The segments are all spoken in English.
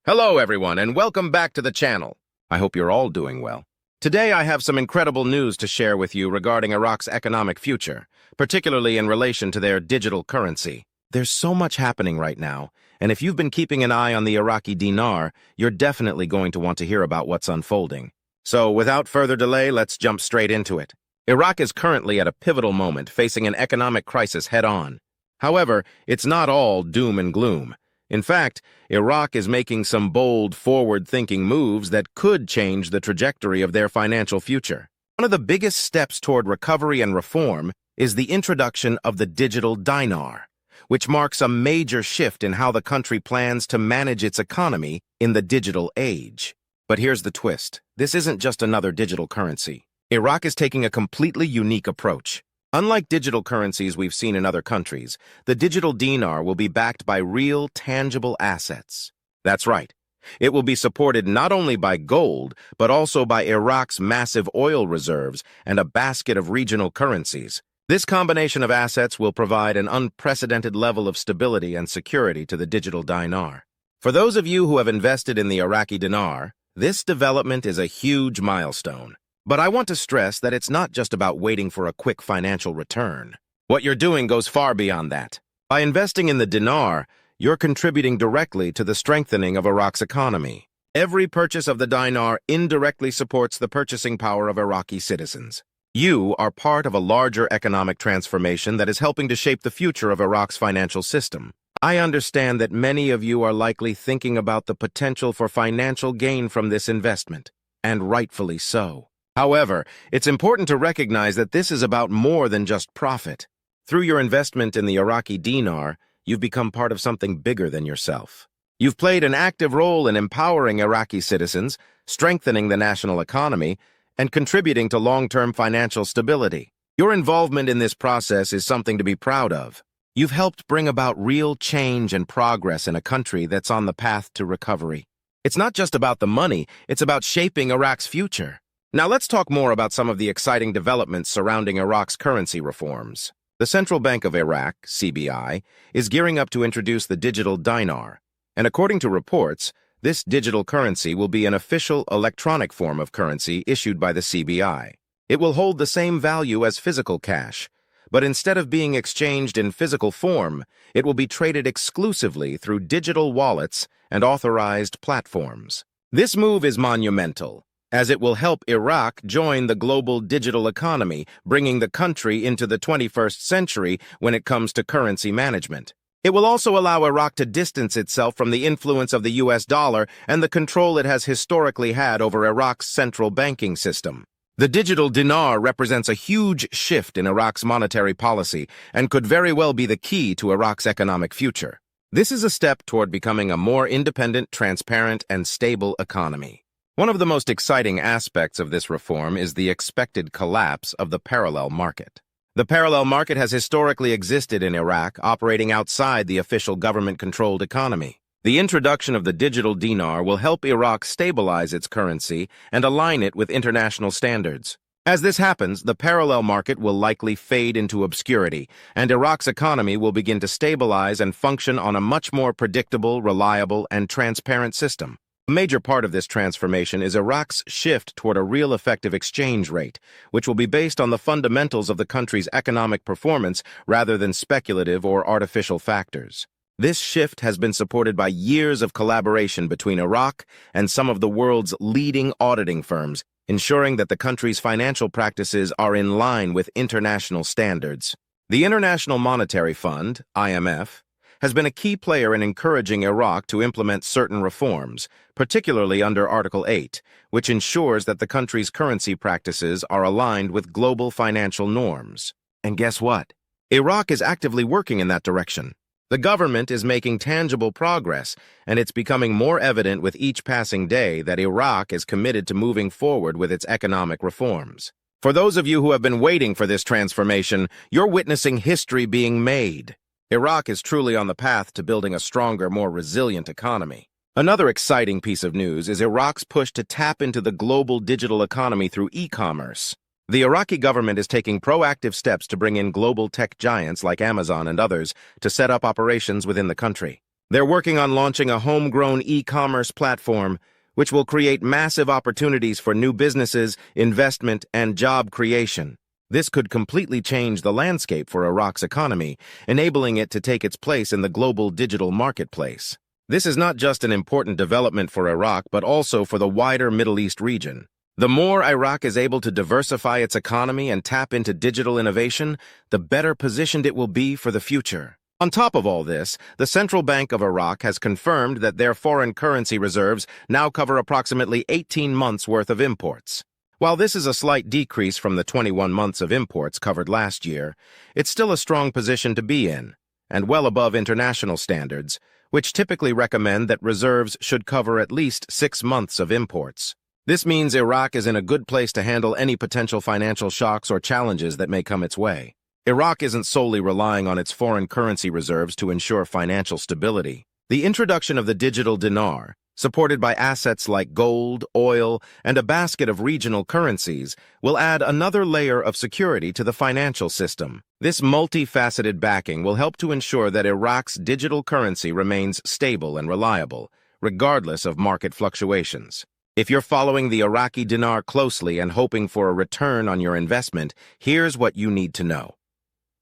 Hello everyone and welcome back to the channel. I hope you're all doing well. Today I have some incredible news to share with you regarding Iraq's economic future, particularly in relation to their digital currency. There's so much happening right now, and if you've been keeping an eye on the Iraqi Dinar, you're definitely going to want to hear about what's unfolding. So without further delay, let's jump straight into it. Iraq is currently at a pivotal moment, facing an economic crisis head-on. However, it's not all doom and gloom. In fact, Iraq is making some bold, forward-thinking moves that could change the trajectory of their financial future. One of the biggest steps toward recovery and reform is the introduction of the digital dinar, which marks a major shift in how the country plans to manage its economy in the digital age. But here's the twist. This isn't just another digital currency. Iraq is taking a completely unique approach. Unlike digital currencies we've seen in other countries, the digital dinar will be backed by real, tangible assets. That's right. It will be supported not only by gold, but also by Iraq's massive oil reserves and a basket of regional currencies. This combination of assets will provide an unprecedented level of stability and security to the digital dinar. For those of you who have invested in the Iraqi dinar, this development is a huge milestone. But I want to stress that it's not just about waiting for a quick financial return. What you're doing goes far beyond that. By investing in the dinar, you're contributing directly to the strengthening of Iraq's economy. Every purchase of the dinar indirectly supports the purchasing power of Iraqi citizens. You are part of a larger economic transformation that is helping to shape the future of Iraq's financial system. I understand that many of you are likely thinking about the potential for financial gain from this investment, and rightfully so. However, it's important to recognize that this is about more than just profit. Through your investment in the Iraqi dinar, you've become part of something bigger than yourself. You've played an active role in empowering Iraqi citizens, strengthening the national economy, and contributing to long-term financial stability. Your involvement in this process is something to be proud of. You've helped bring about real change and progress in a country that's on the path to recovery. It's not just about the money, it's about shaping Iraq's future. Now let's talk more about some of the exciting developments surrounding Iraq's currency reforms. The Central Bank of Iraq, CBI, is gearing up to introduce the digital dinar, and according to reports, this digital currency will be an official electronic form of currency issued by the CBI. It will hold the same value as physical cash, but instead of being exchanged in physical form, it will be traded exclusively through digital wallets and authorized platforms. This move is monumental, as it will help Iraq join the global digital economy, bringing the country into the 21st century when it comes to currency management. It will also allow Iraq to distance itself from the influence of the US dollar and the control it has historically had over Iraq's central banking system. The digital dinar represents a huge shift in Iraq's monetary policy and could very well be the key to Iraq's economic future. This is a step toward becoming a more independent, transparent, and stable economy. One of the most exciting aspects of this reform is the expected collapse of the parallel market. The parallel market has historically existed in Iraq, operating outside the official government-controlled economy. The introduction of the digital dinar will help Iraq stabilize its currency and align it with international standards. As this happens, the parallel market will likely fade into obscurity, and Iraq's economy will begin to stabilize and function on a much more predictable, reliable, and transparent system. A major part of this transformation is Iraq's shift toward a real effective exchange rate, which will be based on the fundamentals of the country's economic performance rather than speculative or artificial factors. This shift has been supported by years of collaboration between Iraq and some of the world's leading auditing firms, ensuring that the country's financial practices are in line with international standards. The International Monetary Fund, IMF, has been a key player in encouraging Iraq to implement certain reforms, particularly under Article 8, which ensures that the country's currency practices are aligned with global financial norms. And guess what? Iraq is actively working in that direction. The government is making tangible progress, and it's becoming more evident with each passing day that Iraq is committed to moving forward with its economic reforms. For those of you who have been waiting for this transformation, you're witnessing history being made. Iraq is truly on the path to building a stronger, more resilient economy. Another exciting piece of news is Iraq's push to tap into the global digital economy through e-commerce. The Iraqi government is taking proactive steps to bring in global tech giants like Amazon and others to set up operations within the country. They're working on launching a homegrown e-commerce platform, which will create massive opportunities for new businesses, investment, and job creation. This could completely change the landscape for Iraq's economy, enabling it to take its place in the global digital marketplace. This is not just an important development for Iraq, but also for the wider Middle East region. The more Iraq is able to diversify its economy and tap into digital innovation, the better positioned it will be for the future. On top of all this, the Central Bank of Iraq has confirmed that their foreign currency reserves now cover approximately 18 months' worth of imports. While this is a slight decrease from the 21 months of imports covered last year, it's still a strong position to be in, and well above international standards, which typically recommend that reserves should cover at least 6 months of imports. This means Iraq is in a good place to handle any potential financial shocks or challenges that may come its way. Iraq isn't solely relying on its foreign currency reserves to ensure financial stability. The introduction of the digital dinar, supported by assets like gold, oil, and a basket of regional currencies, will add another layer of security to the financial system. This multifaceted backing will help to ensure that Iraq's digital currency remains stable and reliable, regardless of market fluctuations. If you're following the Iraqi dinar closely and hoping for a return on your investment, here's what you need to know.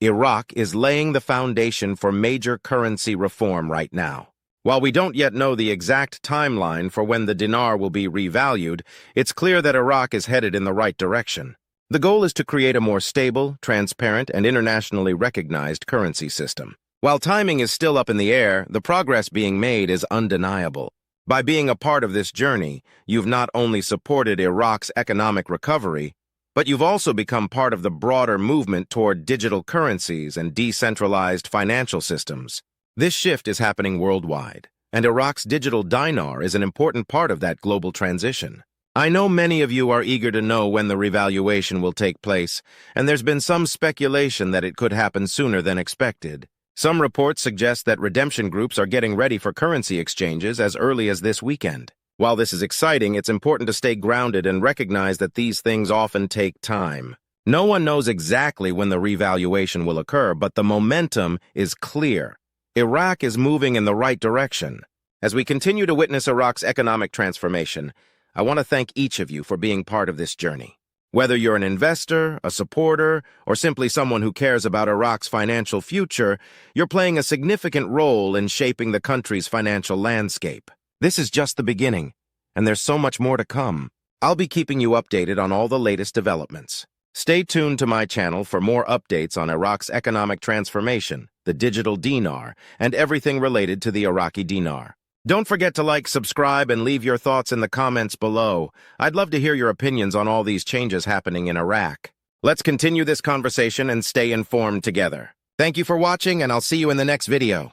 Iraq is laying the foundation for major currency reform right now. While we don't yet know the exact timeline for when the dinar will be revalued, it's clear that Iraq is headed in the right direction. The goal is to create a more stable, transparent, and internationally recognized currency system. While timing is still up in the air, the progress being made is undeniable. By being a part of this journey, you've not only supported Iraq's economic recovery, but you've also become part of the broader movement toward digital currencies and decentralized financial systems. This shift is happening worldwide, and Iraq's digital dinar is an important part of that global transition. I know many of you are eager to know when the revaluation will take place, and there's been some speculation that it could happen sooner than expected. Some reports suggest that redemption groups are getting ready for currency exchanges as early as this weekend. While this is exciting, it's important to stay grounded and recognize that these things often take time. No one knows exactly when the revaluation will occur, but the momentum is clear. Iraq is moving in the right direction. As we continue to witness Iraq's economic transformation, I want to thank each of you for being part of this journey. Whether you're an investor, a supporter, or simply someone who cares about Iraq's financial future, you're playing a significant role in shaping the country's financial landscape. This is just the beginning, and there's so much more to come. I'll be keeping you updated on all the latest developments. Stay tuned to my channel for more updates on Iraq's economic transformation, the digital dinar, and everything related to the Iraqi dinar. Don't forget to like, subscribe, and leave your thoughts in the comments below. I'd love to hear your opinions on all these changes happening in Iraq. Let's continue this conversation and stay informed together. Thank you for watching, and I'll see you in the next video.